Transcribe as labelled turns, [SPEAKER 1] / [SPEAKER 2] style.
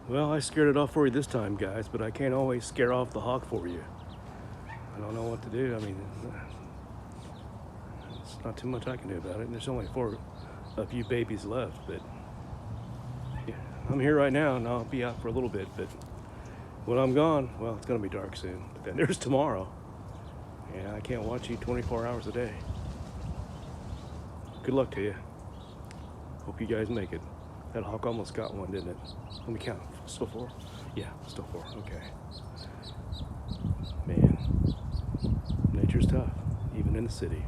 [SPEAKER 1] Well, I scared it off for you this time, guys, but I can't always scare off the hawk for you. I don't know what to do. I mean, it's not too much I can do about it. There's only a few babies left, but yeah, I'm here right now, and I'll be out for a little bit. But when I'm gone, well, it's gonna be dark soon. But then there's tomorrow. Yeah, I can't watch you 24 hours a day. Good luck to you. Hope you guys make it. That hawk almost got one, didn't it? Let me count. Still 4? Yeah, still 4. Okay. Man, nature's tough, even in the city.